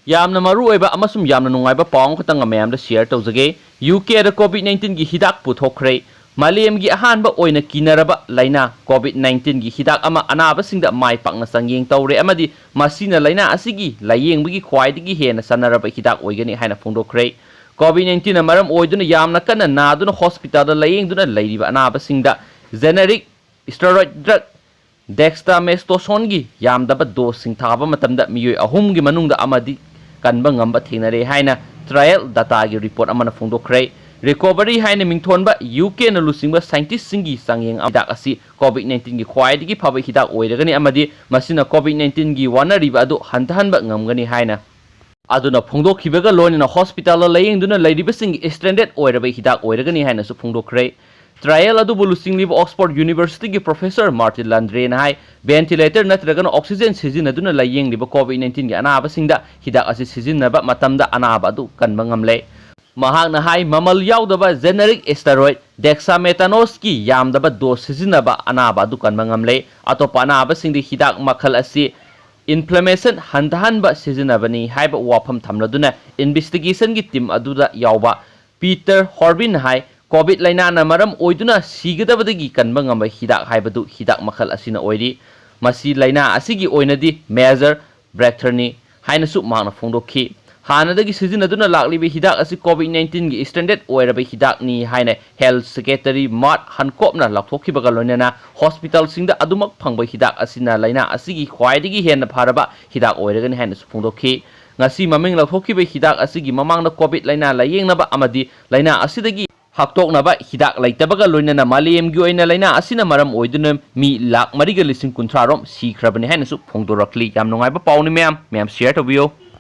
ꯌꯥꯝꯅ ꯃꯔꯨꯑꯣꯏꯕ ꯑꯃꯁꯨꯡ ꯌꯥꯝꯅ ꯅꯨꯡꯉꯥꯏꯕ ꯄꯥꯎ ꯈꯛꯇꯪ ꯃꯌꯥꯝꯗ ꯁꯦꯌꯔ ꯇꯧꯖꯒꯦ UK ꯗ COVID-19 ꯒꯤ ꯍꯤꯗꯥꯛ ꯄꯨꯊꯣꯛꯈ꯭ꯔꯦ ꯃꯥꯂꯦꯝꯒꯤ ꯑꯍꯥꯟꯕ ꯑꯣꯏꯅ ꯀꯤꯅꯔꯕ ꯂꯩꯅꯥ COVID-19 ꯒꯤ ꯍꯤꯗꯥꯛ ꯑꯃ ꯑꯅꯥꯕꯁꯤꯡꯗ ꯃꯥꯏ ꯄꯥꯛꯅ ꯆꯥꯡꯌꯦꯡ ꯇꯧꯔꯦ ꯑꯃꯗꯤ ꯃꯁꯤꯅ ꯂꯩꯅꯥ ꯑꯁꯤꯒꯤ ꯂꯥꯌꯦꯡꯕꯒꯤ ꯈ꯭ꯋꯥꯏꯗꯒꯤ ꯍꯦꯟꯅ ꯆꯠꯅꯔꯕ ꯍꯤꯗꯥꯛ ꯑꯣꯏꯒꯅꯤ ꯍꯥꯏꯅ ꯐꯣꯡꯗꯣꯛꯈ꯭ꯔꯦ COVID-19 ꯅ ꯃꯔꯝ ꯑꯣꯏꯗꯨꯅ ꯌꯥꯝꯅ ꯀꯟꯅ ꯅꯥꯗꯨꯅ ꯍꯣꯁꯄꯤꯇꯥꯜꯗ ꯂꯥꯌꯦꯡꯗꯨꯅ ꯂꯩꯔꯤꯕ ꯑꯅꯥꯕꯁꯤꯡꯗ ꯖꯦꯅꯦꯔꯤꯛ ꯁ꯭ꯇꯦꯔꯣꯏꯗ ꯗ꯭ꯔꯒ ꯗꯦꯛꯁꯇꯥꯃꯦꯊꯥꯁꯣꯟꯒꯤ ꯌꯥꯝꯗꯕ ꯗꯣꯁꯁꯤꯡ ꯊꯥꯕ ꯃꯇꯝꯗ ꯃꯤꯑꯣꯏ 3ꯒꯤ ꯃꯅꯨꯡꯗ ꯑꯃꯗꯤ ꯀꯟꯕ ꯉꯝꯕ ꯊꯦꯡꯅꯔꯦ ꯍꯥꯏꯅ ꯇ꯭ꯔꯥꯌꯦꯜ ꯗꯥꯇꯥꯒꯤ ꯔꯤꯄꯣꯔꯠ ꯑꯃꯅ ꯐꯣꯡꯗꯣꯛꯈ꯭ꯔꯦ ꯔꯤꯀꯣꯚꯔꯤ ꯍꯥꯏꯅ ꯃꯤꯡꯊꯣꯟꯕ UK ꯅ ꯂꯨꯆꯤꯡꯕ ꯁꯥꯏꯟꯇꯤꯁꯠꯁꯤꯡꯒꯤ ꯆꯥꯡꯌꯦꯡ ꯍꯤꯗꯥꯛ ꯑꯁꯤ COVID-19 ꯒꯤ ꯈ꯭ꯋꯥꯏꯗꯒꯤ ꯐꯕ ꯍꯤꯗꯥꯛ ꯑꯣꯏꯔꯒꯅꯤ ꯑꯃꯗꯤ ꯃꯁꯤꯅ COVID-19 ꯒꯤ ꯋꯥꯅꯔꯤꯕ ꯑꯗꯨ ꯍꯟꯊꯍꯟꯕ ꯉꯝꯒꯅꯤ ꯍꯥꯏꯅ ꯑꯗꯨꯅ ꯐꯣꯡꯗꯣꯛꯈꯤꯕꯒ ꯂꯣꯏꯅꯅ ꯍꯣꯁꯄꯤꯇꯥꯜꯗ ꯂꯥꯌꯦꯡꯗꯨꯅ ꯂꯩꯔꯤꯕꯁꯤꯡꯒꯤ ꯁ꯭ꯇꯦꯟꯗꯔꯗ ꯑꯣꯏꯔꯕ ꯍꯤꯗꯥꯛ ꯑꯣꯏꯔꯒꯅꯤ ꯍꯥꯏꯅꯁꯨ ꯐꯣꯡꯗꯣꯛꯈ꯭ꯔꯦ ꯇ꯭ꯔꯥꯌꯦꯜ ꯑꯗꯨꯕꯨ ꯂꯨꯆꯤꯡꯂꯤꯕ ꯑꯣꯛꯁꯐꯣꯔꯗ ꯌꯨꯅꯤꯚꯔꯁꯤꯇꯤꯒꯤ ꯄ꯭ꯔꯣꯐꯦꯁꯔ ꯃꯥꯔꯇꯤꯟ ꯂꯥꯟꯗ꯭ꯔꯦꯅ ꯍꯥꯏ ꯚꯦꯟꯇꯤꯂꯦꯇꯔ ꯅꯠꯇ꯭ꯔꯒꯅ ꯑꯣꯛꯁꯤꯖꯦꯟ ꯁꯤꯖꯤꯟꯅꯗꯨꯅ ꯂꯥꯌꯦꯡꯂꯤꯕ COVID-19 ꯒꯤ ꯑꯅꯥꯕꯁꯤꯡꯗ ꯍꯤꯗꯥꯛ ꯑꯁꯤ ꯁꯤꯖꯤꯟꯅꯕ ꯃꯇꯝꯗ ꯑꯅꯥꯕ ꯑꯗꯨ ꯀꯟꯕ ꯉꯝꯂꯦ ꯃꯍꯥꯛꯅ ꯍꯥꯏ ꯃꯃꯜ ꯌꯥꯎꯗꯕ ꯖꯦꯅꯦꯔꯤꯛ ꯁ꯭ꯇꯦꯔꯣꯏꯗ ꯗꯦꯛꯁꯥꯃꯦꯊꯥꯁꯣꯟꯒꯤ ꯌꯥꯝꯗꯕ ꯗꯣꯁ ꯁꯤꯖꯤꯟꯅꯕ ꯑꯅꯥꯕ ꯑꯗꯨ ꯀꯟꯕ ꯉꯝꯂꯦ ꯑꯇꯣꯞꯄ ꯑꯅꯥꯕꯁꯤꯡꯗ ꯍꯤꯗꯥꯛ ꯃꯈꯜ ꯑꯁꯤ ꯏꯟꯐ꯭ꯂꯥꯃꯦꯁꯟ ꯍꯟꯊꯍꯟꯕ ꯁꯤꯖꯤꯟꯅꯕꯅꯤ ꯍꯥꯏꯕ ꯋꯥꯐꯝ ꯊꯝꯂꯗꯨꯅ ꯏꯟꯚꯦꯁꯇꯤꯒꯦꯁꯟꯒꯤ ꯇꯤꯝ ꯑꯗꯨꯗ ꯌꯥꯎꯕ ꯄꯤꯇꯔ ꯍꯣꯔꯕꯤꯟ ꯍꯥꯏ COVID ꯂꯩꯅꯥꯅ ꯃꯔꯝ ꯑꯣꯏꯗꯨꯅ ꯁꯤꯒꯗꯕꯗꯒꯤ ꯀꯟꯕ ꯉꯝꯕ ꯍꯤꯗꯥꯛ ꯍꯥꯏꯕꯗꯨ ꯍꯤꯗꯥꯛ ꯃꯈꯜ ꯑꯁꯤꯅ ꯑꯣꯏꯔꯤ ꯃꯁꯤ ꯂꯩꯅꯥ ꯑꯁꯤꯒꯤ ꯑꯣꯏꯅꯗꯤ ꯃꯦꯖꯔ ꯕ꯭ꯔꯦꯛꯊ꯭ꯔꯨꯅꯤ ꯍꯥꯏꯅꯁꯨ ꯃꯍꯥꯛꯅ ꯐꯣꯡꯗꯣꯛꯈꯤ ꯍꯥꯟꯅꯗꯒꯤ ꯁꯤꯖꯤꯟꯅꯗꯨꯅ ꯂꯥꯛꯂꯤꯕ ꯍꯤꯗꯥꯛ ꯑꯁꯤ COVID-19 ꯒꯤ ꯁ꯭ꯇꯦꯟꯗꯔꯗ ꯑꯣꯏꯔꯕ ꯍꯤꯗꯥꯛꯅꯤ ꯍꯥꯏꯅ ꯍꯦꯜꯊ ꯁꯦꯀ꯭ꯔꯦꯇꯔꯤ ꯃꯥꯔꯠ ꯍꯟꯀꯣꯞꯅ ꯂꯥꯎꯊꯣꯛꯈꯤꯕꯒ ꯂꯣꯏꯅꯅ ꯍꯣꯁꯄꯤꯇꯥꯜꯁꯤꯡꯗ ꯑꯗꯨꯃꯛ ꯐꯪꯕ ꯍꯤꯗꯥꯛ ꯑꯁꯤꯅ ꯂꯩꯅꯥ ꯑꯁꯤꯒꯤ ꯈ꯭ꯋꯥꯏꯗꯒꯤ ꯍꯦꯟꯅ ꯐꯔꯕ ꯍꯤꯗꯥꯛ ꯑꯣꯏꯔꯒꯅꯤ ꯍꯥꯏꯅꯁꯨ ꯐꯣꯡꯗꯣꯛꯈꯤ ꯉꯁꯤ ꯃꯃꯤꯡ ꯂꯧꯊꯣꯛꯈꯤꯕ ꯍꯤꯗꯥꯛ ꯑꯁꯤꯒꯤ ꯃꯃꯥꯡꯗ COVID ꯂꯩꯅꯥ ꯂꯥꯌꯦꯡꯅꯕ ꯑꯃꯗꯤ ꯂꯩꯅꯥ ꯑꯁꯤꯗꯒꯤ ꯍꯛꯇꯣꯛꯅꯕ ꯍꯤꯗꯥꯛ ꯂꯩꯇꯕꯒ ꯂꯣꯏꯅꯅ ꯃꯥꯂꯦꯝꯒꯤ ꯑꯣꯏꯅ ꯂꯩꯅꯥ ꯑꯁꯤꯅ ꯃꯔꯝ ꯑꯣꯏꯗꯨꯅ ꯃꯤ 4,330,000 ꯁꯤꯈ꯭ꯔꯕꯅꯤ ꯍꯥꯏꯅꯁꯨ ꯐꯣꯡꯗꯣꯔꯛꯂꯤ ꯌꯥꯝ ꯅꯨꯡꯉꯥꯏꯕ ꯄꯥꯎꯅꯤ ꯃꯌꯥꯝ ꯁꯦꯌꯔ ꯇꯧꯕꯤꯌꯣ